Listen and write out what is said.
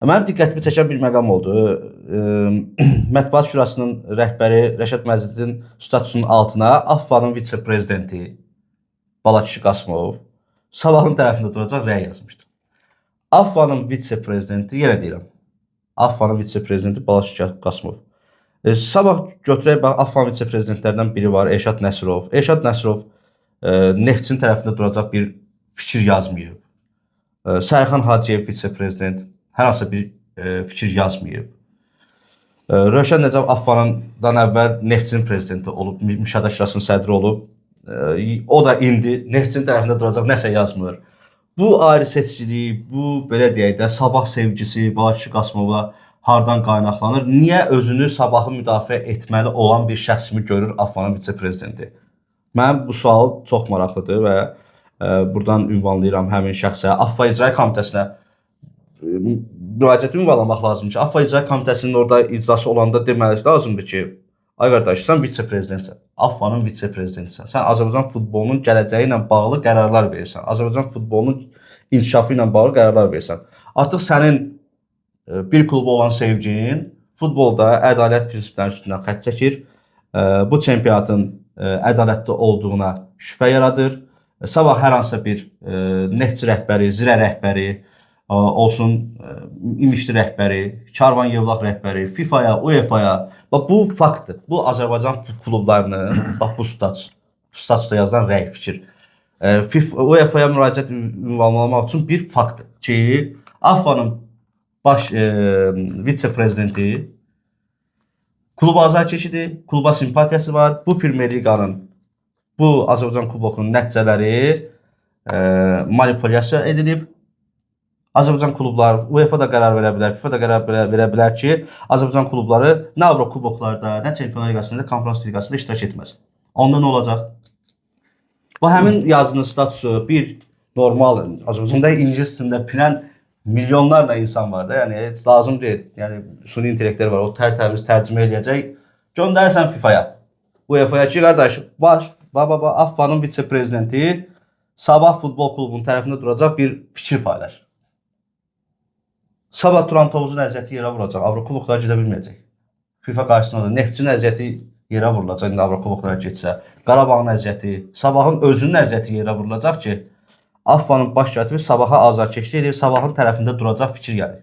Mənim diqqətimi çəkən bir məqam oldu. Mətbuat Şurasının rəhbəri Rəşad Məcidin statusunun altına AFFA-nın vitse-prezidenti Balakişi Qasımov Sabahın tərəfində duracaq rəy yazmışdı. AFFA-nın vitse-prezidenti, yenə deyirəm, AFFA-nın vitse-prezidenti Balakişi Qasımov. Sabah götürək, bax, AFFA-nın vitse-prezidentlərindən biri var, Elşad Nəsirov. Elşad Nəsirov Neftçinin tərəfində duracaq bir fikir yazmayıb. Sərxan Hacıyev vitse-prezident hər hansı bir fikir yazmayıb. Rövşən Nəcəf AFFA-dan əvvəl Neftçinin prezidenti olub, Müşahidə Şurasının sədri olub. O da indi Neftçinin tərəfində duracaq, nəsə yazmır. Bu ayrı seçkilik, bu belə deyək də, Sabah sevgisi Balakişi Qasımova hardan qaynaqlanır? Niyə özünü Sabahı müdafiə etməli olan bir şəxs kimi görür AFFA-nın vitse-prezidenti? Mənim bu sual çox maraqlıdır və buradan ünvanlayıram həmin şəxsə, AFFA İcra Komitəsinə müraciət ünvanlamaq lazımdır ki, AFFA İcra Komitəsinin orada icrası olanda deməli lazımdır ki, ay qardaş, sən vitse-prezidentsən, AFFA-nın vitse-prezidentisən. Sən Azərbaycan futbolunun gələcəyi ilə bağlı qərarlar verirsən. Azərbaycan futbolunun inkişafı ilə bağlı qərarlar verirsən. Artıq sənin bir kluba olan sevgin futbolda ədalət prinsiplərinin üstündən xətt çəkir. Bu çempionatın ədalətli olduğuna şübhə yaradır. Sabah hər hansı bir Neftçi rəhbəri, Zirə rəhbəri, olsun İmişli rəhbəri, Karvan Yevlax rəhbəri, FIFA-ya, UEFA-ya, bu faktdır. Bu Azərbaycan klublarının, bax bu statusda yazılan rəy, fikir. UEFA-ya müraciət ünvanlamaq üçün bir faktdır ki, AFFA-nın baş vitse-prezidenti kluba azarkeşidir, kluba simpatiyası var. Bu Premier Liqanın, bu Azərbaycan kubokunun nəticələri manipulyasiya edilib. Azərbaycan klubları, UEFA da qərar verə bilər, FIFA da qərar verə bilər ki, Azərbaycan klubları nə Avrokuboklarda, nə Çempionlar Liqasında, nə Konfrans Liqasında iştirak etməsin. Onda nə olacaq? Bu həmin yazının statusu bir normal, Azərbaycanda ingilis dilində bilən milyonlarla insan var da, yəni lazım deyil. Yəni süni intellektlər var, o tərtəmiz tərcümə eləyəcək. Göndərsən FIFA-ya, UEFA-ya ki, qardaş, AFFA-nın vitse-prezidenti Sabah futbol klubunun tərəfində duracaq bir fikir paylaşır. Sabah Turan Tovuzun əziyyəti yerə vuracaq, Avrokuboklara gedə bilməyəcək. FIFA qarşısında da Neftçinin əziyyəti yerə vurulacaq, indi Avrokuboklara getsə. Qarabağın əziyyəti, Sabahın özünün əziyyəti yerə vurulacaq ki, AFFA-nın baş katibi Sabaha azarkeşlik edir, Sabahın tərəfində duracaq fikir gəlir.